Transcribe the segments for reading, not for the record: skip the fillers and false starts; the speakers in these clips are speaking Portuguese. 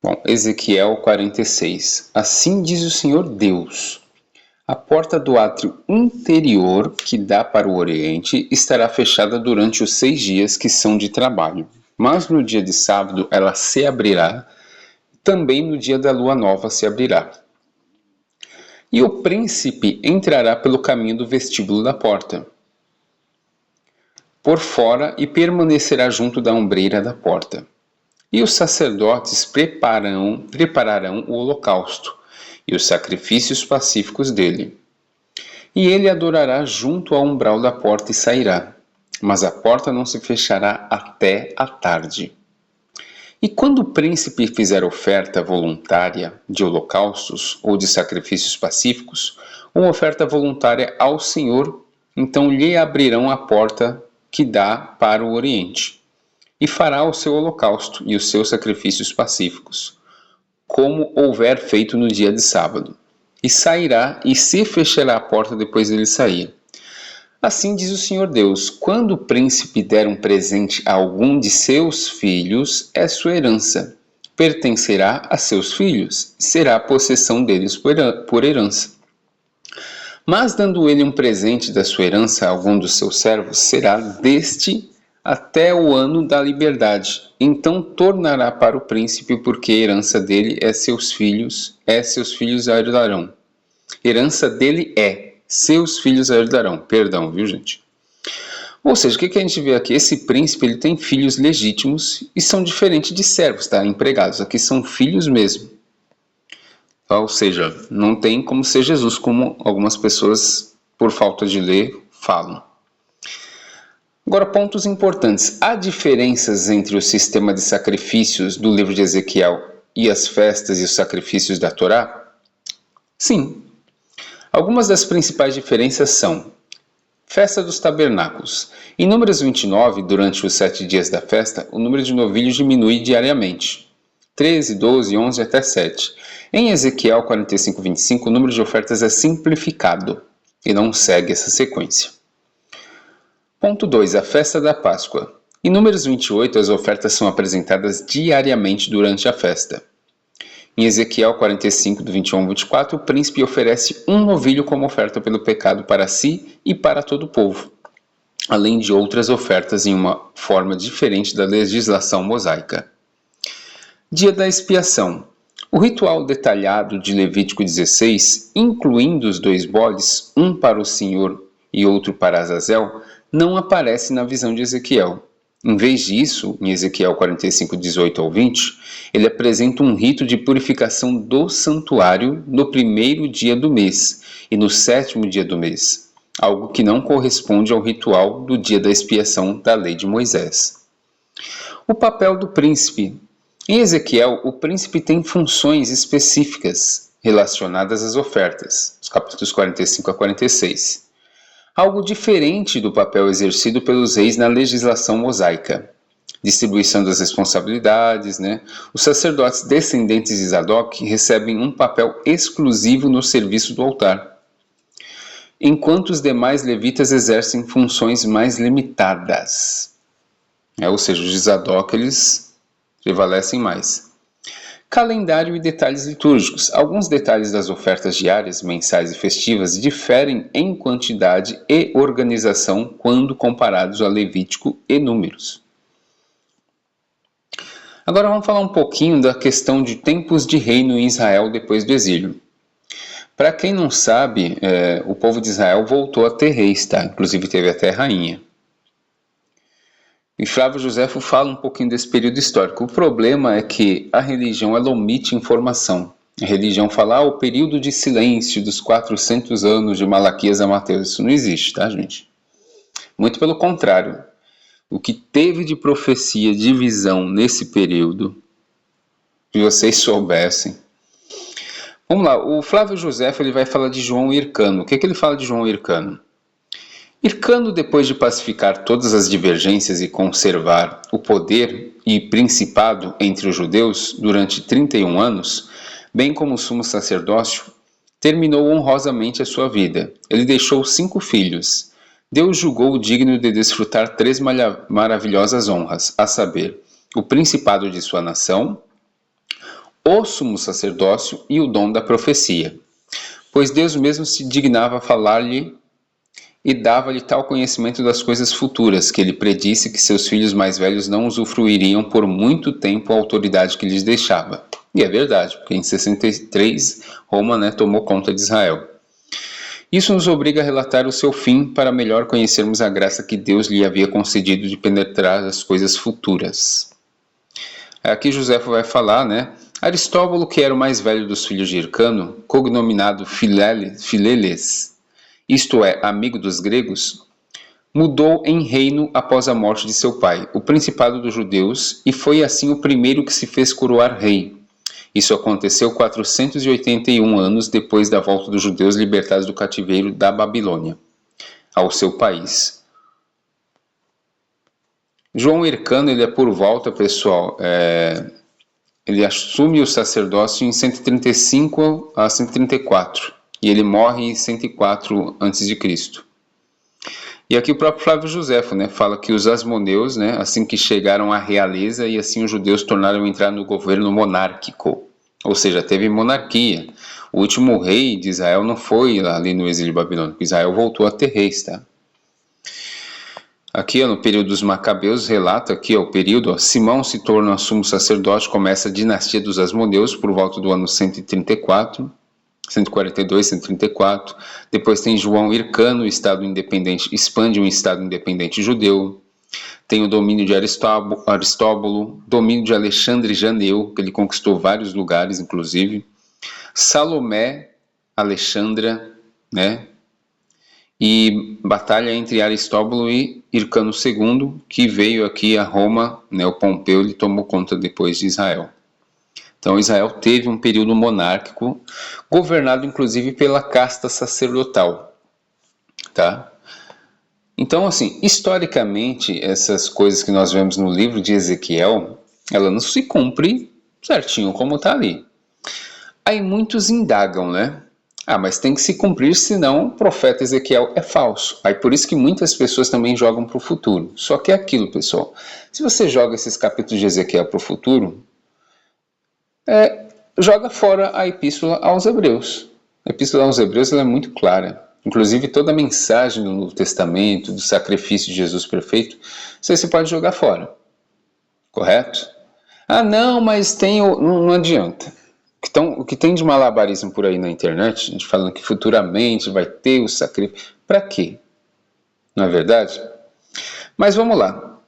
Bom, Ezequiel 46. Assim diz o Senhor Deus: a porta do átrio interior, que dá para o oriente, estará fechada durante os 6 dias que são de trabalho. Mas no dia de sábado ela se abrirá, também no dia da lua nova se abrirá. E o príncipe entrará pelo caminho do vestíbulo da porta, por fora, e permanecerá junto da ombreira da porta. E os sacerdotes prepararão o holocausto e os sacrifícios pacíficos dele. E ele adorará junto ao umbral da porta e sairá, mas a porta não se fechará até a tarde. E quando o príncipe fizer oferta voluntária de holocaustos ou de sacrifícios pacíficos, uma oferta voluntária ao Senhor, então lhe abrirão a porta que dá para o oriente, e fará o seu holocausto e os seus sacrifícios pacíficos, como houver feito no dia de sábado. E sairá e se fechará a porta depois dele sair. Assim diz o Senhor Deus: quando o príncipe der um presente a algum de seus filhos, é sua herança. Pertencerá a seus filhos, será a possessão deles por herança. Mas dando ele um presente da sua herança a algum dos seus servos, será deste até o ano da liberdade. Então tornará para o príncipe, porque a herança dele seus filhos a herdarão. Herança dele seus filhos a herdarão. Perdão, viu, gente? Ou seja, o que a gente vê aqui? Esse príncipe ele tem filhos legítimos e são diferentes de servos, tá? Empregados. Aqui são filhos mesmo. Ou seja, não tem como ser Jesus, como algumas pessoas, por falta de ler, falam. Agora, pontos importantes. Há diferenças entre o sistema de sacrifícios do livro de Ezequiel e as festas e os sacrifícios da Torá? Sim. Algumas das principais diferenças são: Festa dos Tabernáculos. Em Números 29, durante os 7 dias da festa, o número de novilhos diminui diariamente. 13, 12, 11 até 7. Em Ezequiel 45, 25, o número de ofertas é simplificado e não segue essa sequência. Ponto 2. A Festa da Páscoa. Em Números 28, as ofertas são apresentadas diariamente durante a festa. Em Ezequiel 45, do 21 ao 24, o príncipe oferece um novilho como oferta pelo pecado para si e para todo o povo, além de outras ofertas em uma forma diferente da legislação mosaica. Dia da Expiação. O ritual detalhado de Levítico 16, incluindo os 2 bodes, um para o Senhor e outro para Azazel, não aparece na visão de Ezequiel. Em vez disso, em Ezequiel 45, 18 ao 20, ele apresenta um rito de purificação do santuário no primeiro dia do mês e no 7º dia do mês, algo que não corresponde ao ritual do dia da expiação da lei de Moisés. O papel do príncipe. Em Ezequiel, o príncipe tem funções específicas relacionadas às ofertas, os capítulos 45 a 46. Algo diferente do papel exercido pelos reis na legislação mosaica. Distribuição das responsabilidades, Os sacerdotes descendentes de Zadok recebem um papel exclusivo no serviço do altar, enquanto os demais levitas exercem funções mais limitadas. Ou seja, os de Zadok eles prevalecem mais. Calendário e detalhes litúrgicos. Alguns detalhes das ofertas diárias, mensais e festivas diferem em quantidade e organização quando comparados a Levítico e Números. Agora vamos falar um pouquinho da questão de tempos de reino em Israel depois do exílio. Para quem não sabe, o povo de Israel voltou a ter reis, tá? Inclusive teve até rainha. E Flávio Josefo fala um pouquinho desse período histórico. O problema é que a religião ela omite informação. A religião fala o período de silêncio dos 400 anos de Malaquias a Mateus. Isso não existe, tá, gente? Muito pelo contrário. O que teve de profecia, de visão nesse período, se vocês soubessem. Vamos lá, o Flávio Josefo ele vai falar de João Hircano. O que ele fala de João Hircano? Hircano, depois de pacificar todas as divergências e conservar o poder e principado entre os judeus durante 31 anos, bem como o sumo sacerdócio, terminou honrosamente a sua vida. Ele deixou 5 filhos. Deus julgou digno de desfrutar 3 maravilhosas honras, a saber, o principado de sua nação, o sumo sacerdócio e o dom da profecia, pois Deus mesmo se dignava a falar-lhe e dava-lhe tal conhecimento das coisas futuras, que ele predisse que seus filhos mais velhos não usufruiriam por muito tempo a autoridade que lhes deixava. E é verdade, porque em 63 Roma, tomou conta de Israel. Isso nos obriga a relatar o seu fim para melhor conhecermos a graça que Deus lhe havia concedido de penetrar as coisas futuras. Aqui Joséfo vai falar, Aristóbulo, que era o mais velho dos filhos de Hircano, cognominado Fileles, isto é, amigo dos gregos, mudou em reino após a morte de seu pai, o principado dos judeus, e foi assim o primeiro que se fez coroar rei. Isso aconteceu 481 anos depois da volta dos judeus libertados do cativeiro da Babilônia ao seu país. João Hircano, ele é por volta, pessoal, ele assume o sacerdócio em 135 a 134 e ele morre em 104 a.C. E aqui o próprio Flávio Joséfo, fala que os asmoneus, assim que chegaram à realeza, e assim os judeus tornaram a entrar no governo monárquico. Ou seja, teve monarquia. O último rei de Israel não foi ali no exílio babilônico. Israel voltou a ter reis, tá? Aqui, no período dos Macabeus, relata aqui, o período, Simão se torna sumo sacerdote, começa a dinastia dos asmoneus por volta do ano 134, 142, 134. Depois tem João Hircano, Estado independente, expande um Estado independente judeu. Tem o domínio de Aristóbulo, domínio de Alexandre Janeu, que ele conquistou vários lugares, inclusive. Salomé, Alexandra, e batalha entre Aristóbulo e Hircano II, que veio aqui a Roma, o Pompeu, ele tomou conta depois de Israel. Então Israel teve um período monárquico, governado inclusive pela casta sacerdotal, tá? Então, assim, historicamente, essas coisas que nós vemos no livro de Ezequiel, ela não se cumpre certinho como está ali. Aí muitos indagam, mas tem que se cumprir, senão o profeta Ezequiel é falso. Aí por isso que muitas pessoas também jogam para o futuro. Só que é aquilo, pessoal. Se você joga esses capítulos de Ezequiel para o futuro, joga fora a Epístola aos Hebreus. A Epístola aos Hebreus ela é muito clara. Inclusive toda a mensagem do Novo Testamento, do sacrifício de Jesus perfeito, você pode jogar fora. Correto? Ah, não, mas não adianta. O que tem de malabarismo por aí na internet, a gente falando que futuramente vai ter o sacrifício. Para quê? Não é verdade? Mas vamos lá.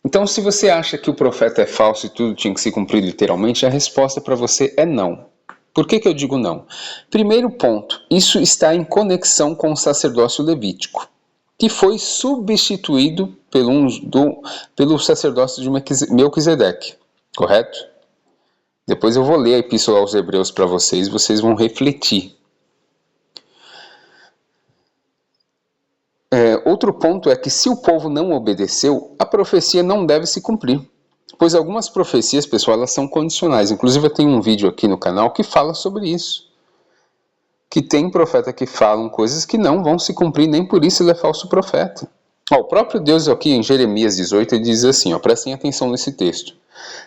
Então, se você acha que o profeta é falso e tudo tinha que se cumprir literalmente, a resposta para você é não. Por que eu digo não? Primeiro ponto, isso está em conexão com o sacerdócio levítico, que foi substituído pelo sacerdócio de Melquisedeque, correto? Depois eu vou ler a Epístola aos Hebreus para vocês vão refletir. Outro ponto é que se o povo não obedeceu, a profecia não deve se cumprir. Pois algumas profecias, pessoal, elas são condicionais. Inclusive eu tenho um vídeo aqui no canal que fala sobre isso. Que tem profeta que falam coisas que não vão se cumprir, nem por isso ele é falso profeta. O próprio Deus aqui em Jeremias 18 ele diz assim, prestem atenção nesse texto.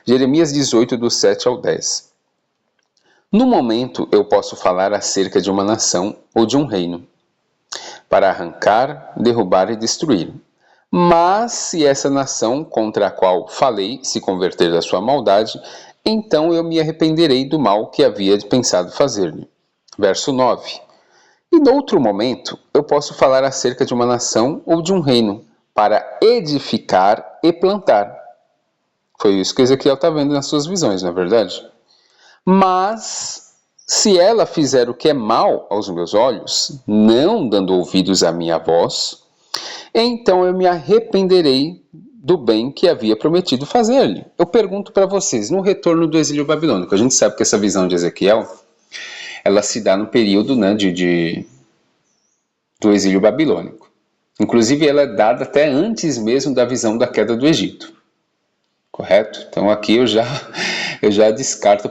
Jeremias 18, do 7 ao 10. No momento eu posso falar acerca de uma nação ou de um reino, para arrancar, derrubar e destruir. Mas se essa nação contra a qual falei se converter da sua maldade, então eu me arrependerei do mal que havia pensado fazer-lhe. Verso 9. E noutro momento eu posso falar acerca de uma nação ou de um reino, para edificar e plantar. Foi isso que Ezequiel está vendo nas suas visões, não é verdade? Mas se ela fizer o que é mal aos meus olhos, não dando ouvidos à minha voz, então eu me arrependerei do bem que havia prometido fazer-lhe. Eu pergunto para vocês, no retorno do exílio babilônico, a gente sabe que essa visão de Ezequiel, ela se dá no período do exílio babilônico. Inclusive ela é dada até antes mesmo da visão da queda do Egito. Correto? Então aqui eu já descarto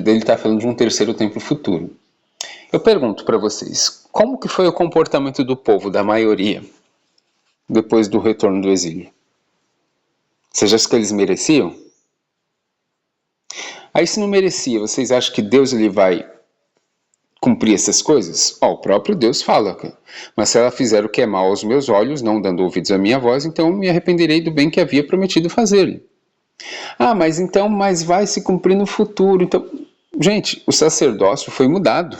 dele estar falando de um terceiro templo futuro. Eu pergunto para vocês, como que foi o comportamento do povo, da maioria, depois do retorno do exílio? Você acha que eles mereciam? Aí se não merecia, vocês acham que Deus ele vai cumprir essas coisas? O próprio Deus fala, mas se ela fizer o que é mal aos meus olhos, não dando ouvidos à minha voz, então me arrependerei do bem que havia prometido fazer-lhe. Mas vai se cumprir no futuro. Então, gente, o sacerdócio foi mudado.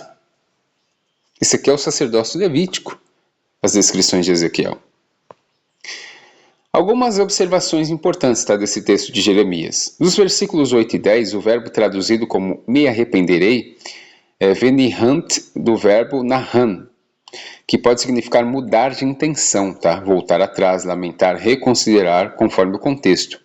Esse aqui é o sacerdócio levítico, as descrições de Ezequiel. Algumas observações importantes desse texto de Jeremias. Nos versículos 8 e 10, o verbo traduzido como me arrependerei é venihant do verbo nahan, que pode significar mudar de intenção, tá? Voltar atrás, lamentar, reconsiderar, conforme o contexto.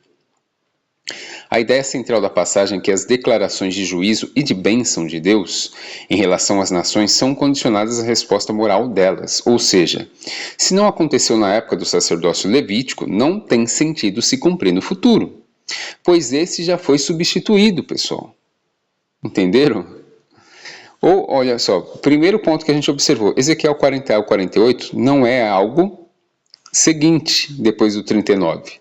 A ideia central da passagem é que as declarações de juízo e de bênção de Deus em relação às nações são condicionadas à resposta moral delas, ou seja, se não aconteceu na época do sacerdócio levítico, não tem sentido se cumprir no futuro, pois esse já foi substituído, pessoal. Entenderam? Ou, olha só, primeiro ponto que a gente observou, Ezequiel 40 ao 48 não é algo seguinte depois do 39.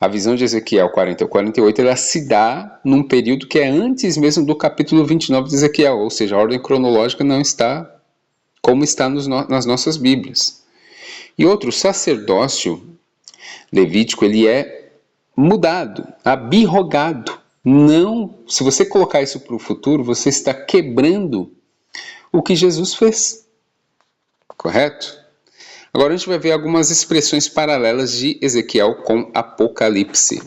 A visão de Ezequiel 40 ao 48, ela se dá num período que é antes mesmo do capítulo 29 de Ezequiel, ou seja, a ordem cronológica não está como está nas nossas Bíblias. E outro, o sacerdócio levítico, ele é mudado, abirrogado. Não, se você colocar isso para o futuro, você está quebrando o que Jesus fez. Correto? Agora a gente vai ver algumas expressões paralelas de Ezequiel com Apocalipse.